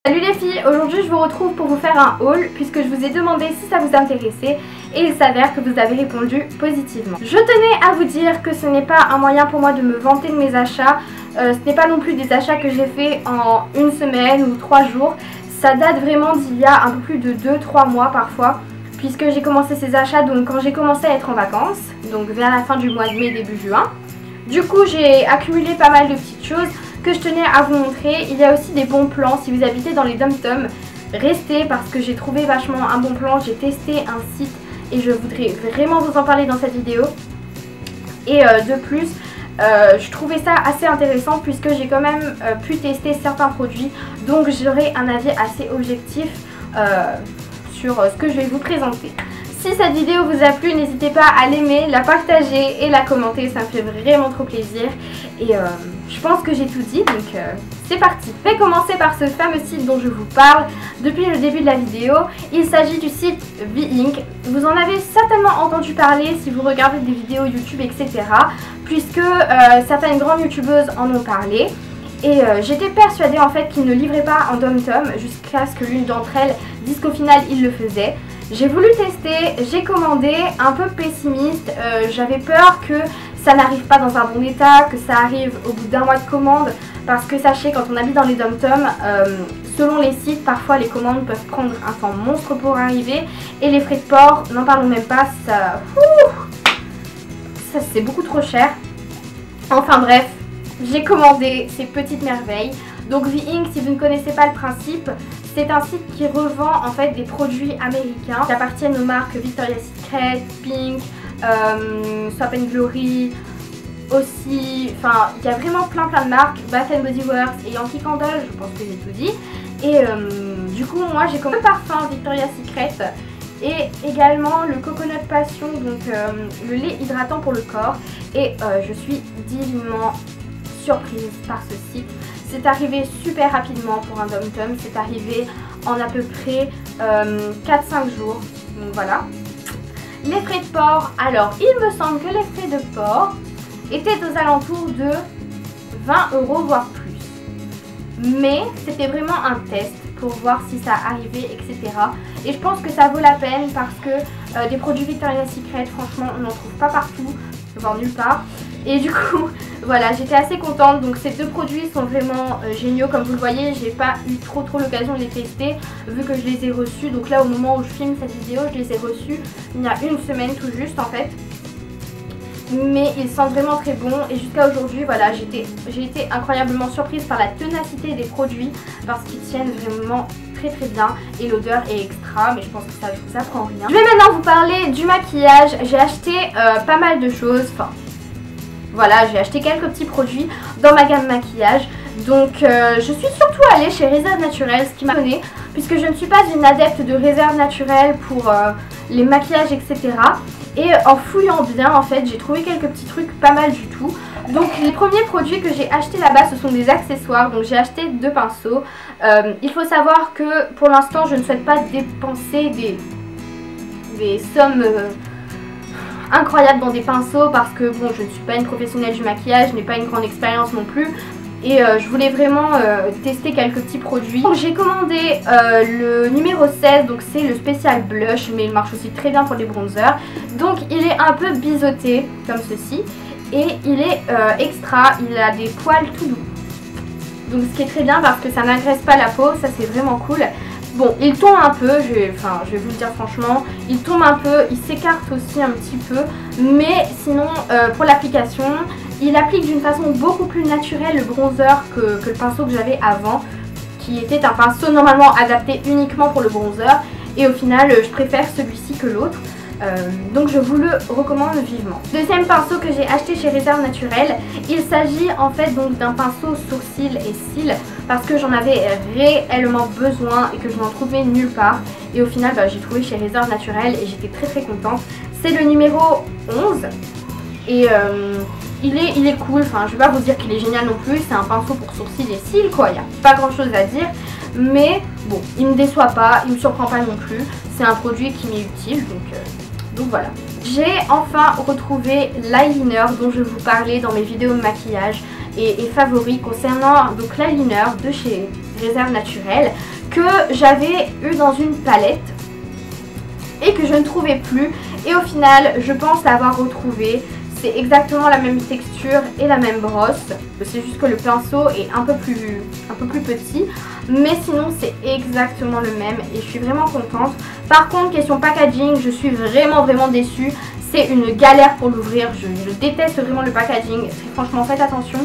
Salut les filles, aujourd'hui je vous retrouve pour vous faire un haul puisque je vous ai demandé si ça vous intéressait et il s'avère que vous avez répondu positivement. Je tenais à vous dire que ce n'est pas un moyen pour moi de me vanter de mes achats, ce n'est pas non plus des achats que j'ai fait en une semaine ou 3 jours, ça date vraiment d'il y a un peu plus de 2-3 mois parfois puisque j'ai commencé ces achats donc quand j'ai commencé à être en vacances, donc vers la fin du mois de mai début juin. Du coup j'ai accumulé pas mal de petites choses que je tenais à vous montrer. Il y a aussi des bons plans si vous habitez dans les dom-toms. Restez parce que j'ai trouvé vachement un bon plan. J'ai testé un site et je voudrais vraiment vous en parler dans cette vidéo. Et de plus, je trouvais ça assez intéressant puisque j'ai quand même pu tester certains produits. Donc j'aurai un avis assez objectif sur ce que je vais vous présenter. Si cette vidéo vous a plu, n'hésitez pas à l'aimer, la partager et la commenter, ça me fait vraiment trop plaisir. Et je pense que j'ai tout dit, donc c'est parti. Je vais commencer par ce fameux site dont je vous parle depuis le début de la vidéo. Il s'agit du site V-Ink. Vous en avez certainement entendu parler si vous regardez des vidéos YouTube, etc. Puisque certaines grandes youtubeuses en ont parlé. Et j'étais persuadée en fait qu'ils ne livraient pas en dom-tom jusqu'à ce que l'une d'entre elles dise qu'au final ils le faisaient. J'ai voulu tester, j'ai commandé, un peu pessimiste, j'avais peur que ça n'arrive pas dans un bon état, que ça arrive au bout d'un mois de commande, parce que sachez, quand on habite dans les dom-toms, selon les sites, parfois les commandes peuvent prendre un temps monstre pour arriver, et les frais de port, n'en parlons même pas, ça c'est beaucoup trop cher. Enfin bref, j'ai commandé ces petites merveilles. Donc V-Ink, si vous ne connaissez pas le principe, c'est un site qui revend en fait des produits américains qui appartiennent aux marques Victoria's Secret, Pink, Soap & Glory, aussi, enfin il y a vraiment plein de marques, Bath & Body Works et Yankee Candle, je pense que j'ai tout dit. Et du coup moi j'ai commandé le parfum Victoria's Secret et également le Coconut Passion, donc le lait hydratant pour le corps. Et je suis divinement surprise par ce site. C'est arrivé super rapidement pour un dom-tom, c'est arrivé en à peu près 4-5 jours, donc voilà. Les frais de port, alors il me semble que les frais de port étaient aux alentours de 20 € voire plus. Mais c'était vraiment un test pour voir si ça arrivait, etc. Et je pense que ça vaut la peine parce que des produits Victoria's Secret, franchement on n'en trouve pas partout, voire nulle part. Et du coup, voilà, j'étais assez contente. Donc ces deux produits sont vraiment géniaux. Comme vous le voyez, j'ai pas eu trop l'occasion de les tester vu que je les ai reçus. Donc là, au moment où je filme cette vidéo, je les ai reçus il y a une semaine tout juste en fait. Mais ils sentent vraiment très bon. Et jusqu'à aujourd'hui, voilà, j'ai été incroyablement surprise par la ténacité des produits parce qu'ils tiennent vraiment très bien et l'odeur est extra, mais je pense que ça ne vous apprend rien. Je vais maintenant vous parler du maquillage. J'ai acheté pas mal de choses, enfin voilà, j'ai acheté quelques petits produits dans ma gamme maquillage. Donc je suis surtout allée chez Réserve Naturelle, ce qui m'a donné, puisque je ne suis pas une adepte de Réserve Naturelle pour les maquillages, etc. Et en fouillant bien, en fait, j'ai trouvé quelques petits trucs pas mal du tout. Donc les premiers produits que j'ai achetés là-bas, ce sont des accessoires. Donc j'ai acheté 2 pinceaux. Il faut savoir que pour l'instant, je ne souhaite pas dépenser des sommes incroyables dans des pinceaux parce que bon, je ne suis pas une professionnelle du maquillage, je n'ai pas une grande expérience non plus. Et je voulais vraiment tester quelques petits produits. Donc j'ai commandé le numéro 16, donc c'est le spécial blush, mais il marche aussi très bien pour les bronzers. Donc il est un peu biseauté comme ceci. Et il est extra, il a des poils tout doux. Donc ce qui est très bien parce que ça n'agresse pas la peau, ça c'est vraiment cool. Bon, il tombe un peu, je vais vous le dire franchement, il tombe un peu, il s'écarte aussi un petit peu. Mais sinon, pour l'application, il applique d'une façon beaucoup plus naturelle le bronzer que le pinceau que j'avais avant, qui était un pinceau normalement adapté uniquement pour le bronzer. Et au final, je préfère celui-ci que l'autre. Donc je vous le recommande vivement. Deuxième pinceau que j'ai acheté chez Réserve Naturelle, il s'agit en fait donc d'un pinceau sourcils et cils parce que j'en avais réellement besoin et que je n'en trouvais nulle part. Et au final j'ai trouvé chez Réserve Naturelle et j'étais très contente. C'est le numéro 11 et il est cool, enfin je vais pas vous dire qu'il est génial non plus, c'est un pinceau pour sourcils et cils quoi, il n'y a pas grand chose à dire. Mais bon, il me déçoit pas, il me surprend pas non plus, c'est un produit qui m'est utile donc voilà. J'ai enfin retrouvé l'eyeliner dont je vous parlais dans mes vidéos de maquillage et favoris concernant donc l'eyeliner de chez Réserve Naturelle que j'avais eu dans une palette et que je ne trouvais plus. Et au final, je pense l'avoir retrouvé. C'est exactement la même texture et la même brosse. C'est juste que le pinceau est un peu plus petit. Mais sinon, c'est exactement le même et je suis vraiment contente. Par contre, question packaging, je suis vraiment déçue. C'est une galère pour l'ouvrir. Je déteste vraiment le packaging. Franchement, faites attention.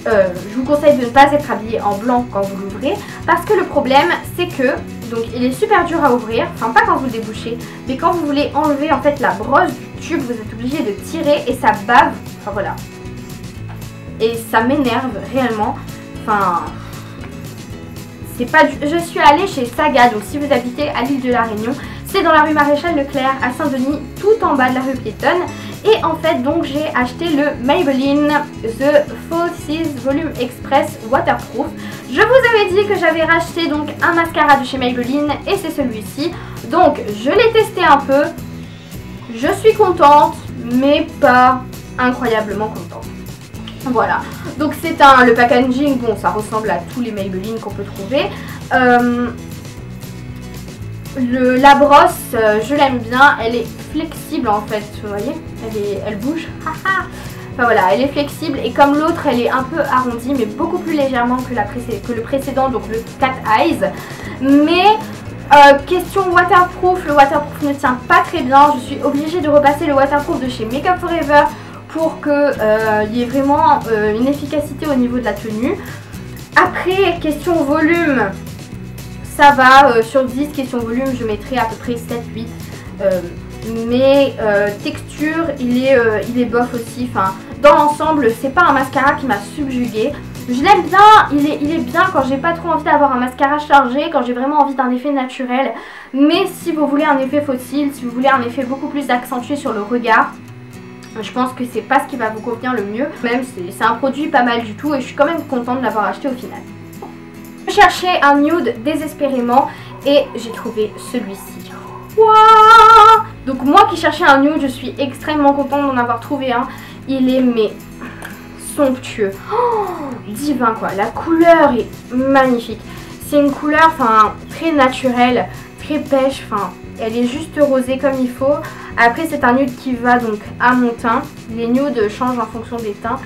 Je vous conseille de ne pas être habillé en blanc quand vous l'ouvrez. Parce que le problème, c'est que donc il est super dur à ouvrir. Enfin, pas quand vous le débouchez, mais quand vous voulez enlever en fait la brosse du tube, vous êtes obligé de tirer et ça bave. Enfin voilà. Et ça m'énerve réellement. Enfin, c'est pas du... Je suis allée chez Saga, donc si vous habitez à l'île de la Réunion, c'est dans la rue Maréchal Leclerc à Saint-Denis, tout en bas de la rue piétonne. Et en fait, donc j'ai acheté le Maybelline The Falsies Volume Express Waterproof. Je vous avais dit que j'avais racheté donc un mascara de chez Maybelline et c'est celui-ci. Donc je l'ai testé un peu. Je suis contente, mais pas incroyablement contente. Voilà, donc c'est le packaging, bon ça ressemble à tous les Maybelline qu'on peut trouver. La brosse, je l'aime bien, elle est flexible en fait, vous voyez, elle bouge. Enfin voilà, elle est flexible et comme l'autre elle est un peu arrondie mais beaucoup plus légèrement que le précédent, donc le Cat Eyes. Mais question waterproof, le waterproof ne tient pas très bien, je suis obligée de repasser le waterproof de chez Makeup Forever pour qu'il y ait vraiment une efficacité au niveau de la tenue. Après, question volume, ça va, sur 10, question volume, je mettrai à peu près 7-8. Mais texture, il est bof aussi. Enfin, dans l'ensemble, c'est pas un mascara qui m'a subjuguée. Je l'aime bien, il est bien quand j'ai pas trop envie d'avoir un mascara chargé, quand j'ai vraiment envie d'un effet naturel. Mais si vous voulez un effet fossile, si vous voulez un effet beaucoup plus accentué sur le regard, je pense que c'est pas ce qui va vous convenir le mieux. Même c'est un produit pas mal du tout et je suis quand même contente de l'avoir acheté au final. Je cherchais un nude désespérément et j'ai trouvé celui-ci. Wow! Donc moi qui cherchais un nude, je suis extrêmement contente d'en avoir trouvé un. Il est mais somptueux, divin quoi. La couleur est magnifique. C'est une couleur très naturelle, très pêche. Elle est juste rosée comme il faut. Après c'est un nude qui va donc à mon teint. Les nudes changent en fonction des teints.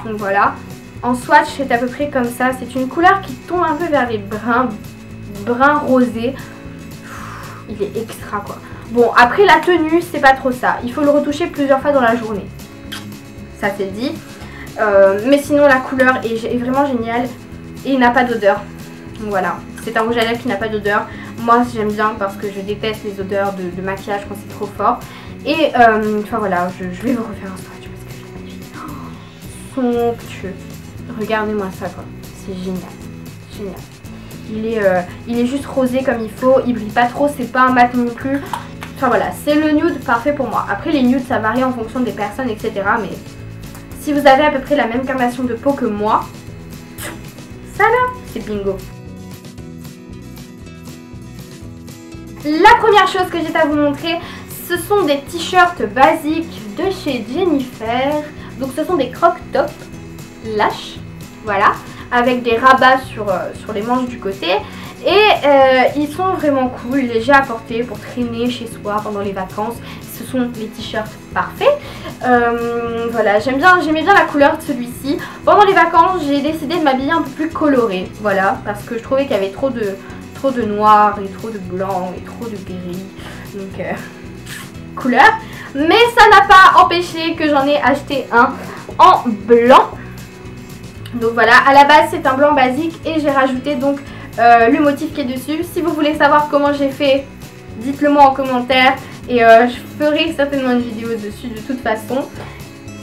Donc voilà. En swatch c'est à peu près comme ça. C'est une couleur qui tombe un peu vers les bruns rosés. Il est extra quoi. Bon après la tenue c'est pas trop ça. Il faut le retoucher plusieurs fois dans la journée. Ça c'est dit. Mais sinon la couleur est vraiment géniale. Et il n'a pas d'odeur. Voilà. C'est un rouge à lèvres qui n'a pas d'odeur. Moi j'aime bien parce que je déteste les odeurs de maquillage quand c'est trop fort. Et enfin voilà, je vais vous refaire un swatch parce que c'est magnifique. Somptueux. Regardez-moi ça quoi. C'est génial. Génial. Il est juste rosé comme il faut. Il brille pas trop, c'est pas un mat non plus. Enfin voilà, c'est le nude parfait pour moi. Après les nudes ça varie en fonction des personnes etc. Mais si vous avez à peu près la même carnation de peau que moi, ça là, c'est bingo. La première chose que j'ai à vous montrer, ce sont des t-shirts basiques de chez Jennifer. Donc ce sont des croc top lâches, voilà, avec des rabats sur les manches du côté. Et ils sont vraiment cool, légers à porter pour traîner chez soi pendant les vacances. Ce sont les t-shirts parfaits. Voilà, j'aimais bien la couleur de celui-ci. Pendant les vacances, j'ai décidé de m'habiller un peu plus coloré. Voilà, parce que je trouvais qu'il y avait trop de noir et trop de blanc et trop de gris. Donc, couleur. Mais ça n'a pas empêché que j'en ai acheté un en blanc. Donc voilà, à la base c'est un blanc basique et j'ai rajouté donc le motif qui est dessus. Si vous voulez savoir comment j'ai fait, dites-le moi en commentaire et je ferai certainement une vidéo dessus de toute façon.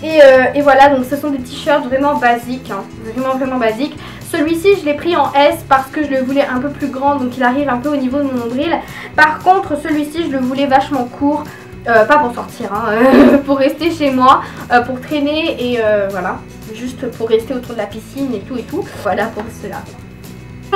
Et voilà, donc ce sont des t-shirts vraiment basiques, hein, vraiment basiques. Celui-ci je l'ai pris en S parce que je le voulais un peu plus grand, donc il arrive un peu au niveau de mon nombril. Par contre celui-ci je le voulais vachement court, pas pour sortir, hein, pour rester chez moi, pour traîner et voilà, juste pour rester autour de la piscine et tout. Voilà pour cela.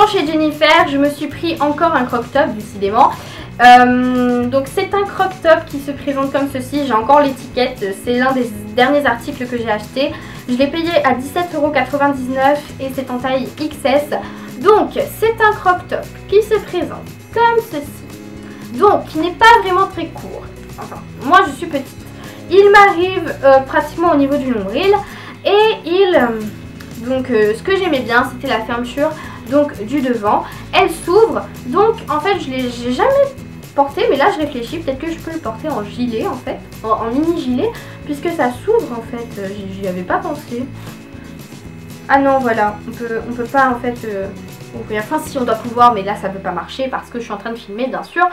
Chez Jennifer, je me suis pris encore un crop top décidément. Donc c'est un crop top qui se présente comme ceci, j'ai encore l'étiquette, c'est l'un des derniers articles que j'ai acheté. Je l'ai payé à 17,99 € et c'est en taille XS. Donc c'est un crop top qui se présente comme ceci, donc qui n'est pas vraiment très court, enfin moi je suis petite, il m'arrive pratiquement au niveau du nombril et donc ce que j'aimais bien c'était la fermeture donc du devant, elle s'ouvre, donc en fait j'ai jamais porté, mais là je réfléchis, peut-être que je peux le porter en gilet en fait, en mini gilet, puisque ça s'ouvre en fait, j'y avais pas pensé. Ah non voilà, on peut pas en fait ouvrir, enfin si on doit pouvoir, mais là ça peut pas marcher parce que je suis en train de filmer bien sûr.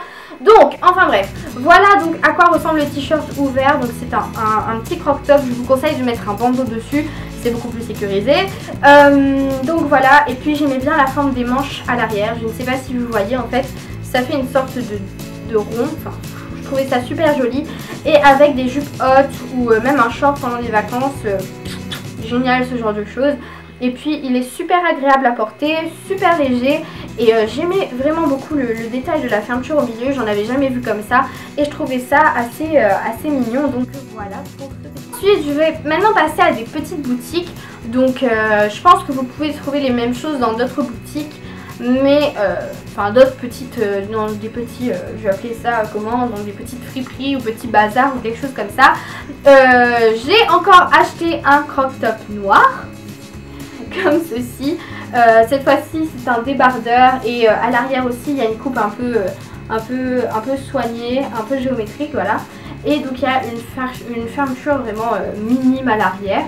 Donc enfin bref, voilà donc à quoi ressemble le t-shirt ouvert. Donc c'est un petit crop top, je vous conseille de mettre un bandeau dessus, c'est beaucoup plus sécurisé. Donc voilà, et puis j'aimais bien la forme des manches à l'arrière, je ne sais pas si vous voyez en fait, ça fait une sorte de rond, enfin je trouvais ça super joli, et avec des jupes hautes ou même un short pendant les vacances, génial ce genre de choses. Et puis il est super agréable à porter, super léger, et j'aimais vraiment beaucoup le détail de la fermeture au milieu, j'en avais jamais vu comme ça et je trouvais ça assez mignon. Donc voilà pour ce. Ensuite je vais maintenant passer à des petites boutiques, donc je pense que vous pouvez trouver les mêmes choses dans d'autres boutiques, mais enfin d'autres petites, dans des petits, je vais appeler ça comment, dans des petites friperies ou petits bazars ou quelque chose comme ça. J'ai encore acheté un crop top noir comme ceci, cette fois-ci c'est un débardeur et à l'arrière aussi il y a une coupe un peu soignée, un peu géométrique, voilà, et donc il y a une fermeture vraiment minime à l'arrière.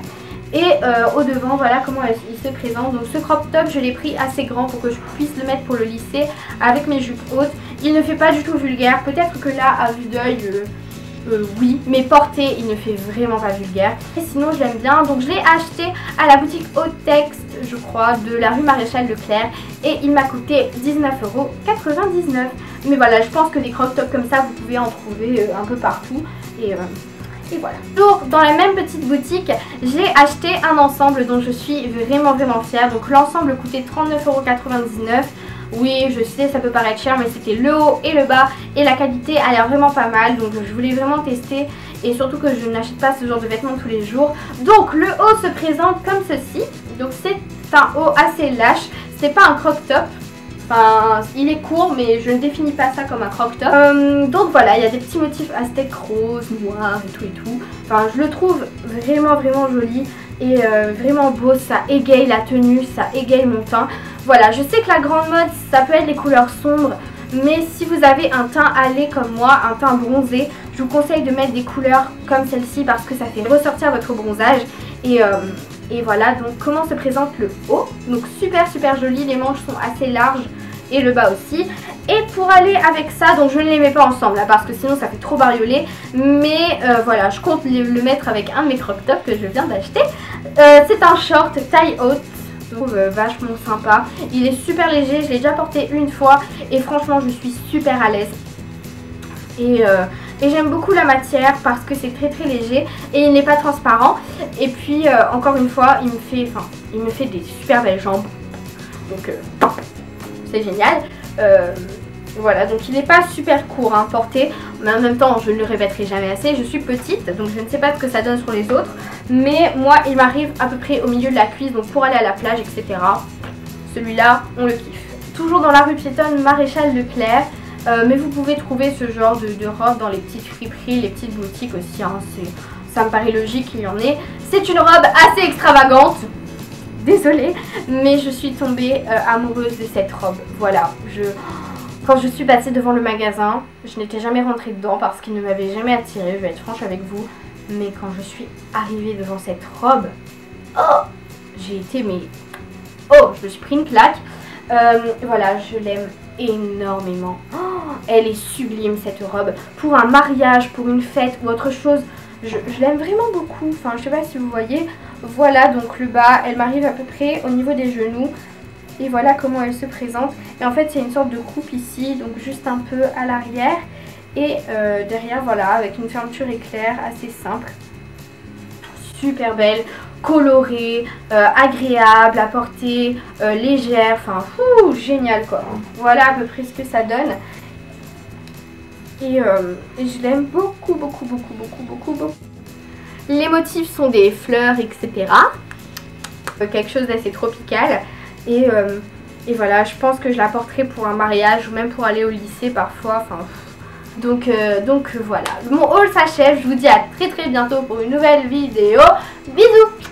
Et au devant, voilà comment il se présente. Donc ce crop top, je l'ai pris assez grand pour que je puisse le mettre pour le lisser avec mes jupes hautes. Il ne fait pas du tout vulgaire. Peut-être que là, à vue d'œil, oui. Mais porté, il ne fait vraiment pas vulgaire. Et sinon, je l'aime bien. Donc je l'ai acheté à la boutique Haute Texte, je crois, de la rue Maréchal Leclerc. Et il m'a coûté 19,99 €. Mais voilà, je pense que des crop tops comme ça, vous pouvez en trouver un peu partout. Et voilà. Toujours dans la même petite boutique, j'ai acheté un ensemble dont je suis vraiment fière. Donc l'ensemble coûtait 39,99 €. Oui, je sais, ça peut paraître cher, mais c'était le haut et le bas et la qualité a l'air vraiment pas mal. Donc je voulais vraiment tester, et surtout que je n'achète pas ce genre de vêtements tous les jours. Donc le haut se présente comme ceci. Donc c'est un haut assez lâche, c'est pas un crop top. Enfin, il est court, mais je ne définis pas ça comme un crop top. Donc voilà, il y a des petits motifs aztèques rose, noir et tout. Enfin, je le trouve vraiment joli et vraiment beau. Ça égaye la tenue, ça égaye mon teint. Voilà, je sais que la grande mode, ça peut être les couleurs sombres. Mais si vous avez un teint hâlé comme moi, un teint bronzé, je vous conseille de mettre des couleurs comme celle-ci parce que ça fait ressortir votre bronzage. Et voilà, donc comment se présente le haut. Donc super joli, les manches sont assez larges et le bas aussi. Et pour aller avec ça, donc je ne les mets pas ensemble là parce que sinon ça fait trop bariolé. Mais voilà, je compte le mettre avec un de mes crop tops que je viens d'acheter. C'est un short taille haute. Je trouve vachement sympa. Il est super léger, je l'ai déjà porté une fois et franchement je suis super à l'aise. Et j'aime beaucoup la matière parce que c'est très léger et il n'est pas transparent. Et puis encore une fois il me fait des super belles jambes. Donc c'est génial. Voilà, donc il n'est pas super court hein, porté, mais en même temps je ne le répéterai jamais assez, je suis petite donc je ne sais pas ce que ça donne sur les autres, mais moi il m'arrive à peu près au milieu de la cuisse, donc pour aller à la plage etc. Celui-là on le kiffe. Toujours dans la rue piétonne Maréchal Leclerc, mais vous pouvez trouver ce genre de robe dans les petites friperies, les petites boutiques aussi hein, ça me paraît logique qu'il y en ait. C'est une robe assez extravagante, désolée, mais je suis tombée amoureuse de cette robe. Voilà, quand je suis passée devant le magasin, je n'étais jamais rentrée dedans parce qu'il ne m'avait jamais attirée, je vais être franche avec vous. Mais quand je suis arrivée devant cette robe, oh, j'ai été mais... Oh, je me suis pris une claque. Voilà, je l'aime énormément. Oh, elle est sublime cette robe. Pour un mariage, pour une fête ou autre chose, je l'aime vraiment beaucoup. Enfin, je sais pas si vous voyez. Voilà, donc le bas, elle m'arrive à peu près au niveau des genoux. Et voilà comment elle se présente. Et en fait il y a une sorte de coupe ici, donc juste un peu à l'arrière. Et derrière voilà, avec une fermeture éclair assez simple. Super belle, colorée, agréable à porter, légère, enfin génial quoi. Voilà à peu près ce que ça donne. Et je l'aime beaucoup. Les motifs sont des fleurs etc. Quelque chose d'assez tropical. Et Et voilà, je pense que je la porterai pour un mariage ou même pour aller au lycée parfois. Enfin, donc voilà, mon haul s'achève. Je vous dis à très bientôt pour une nouvelle vidéo. Bisous.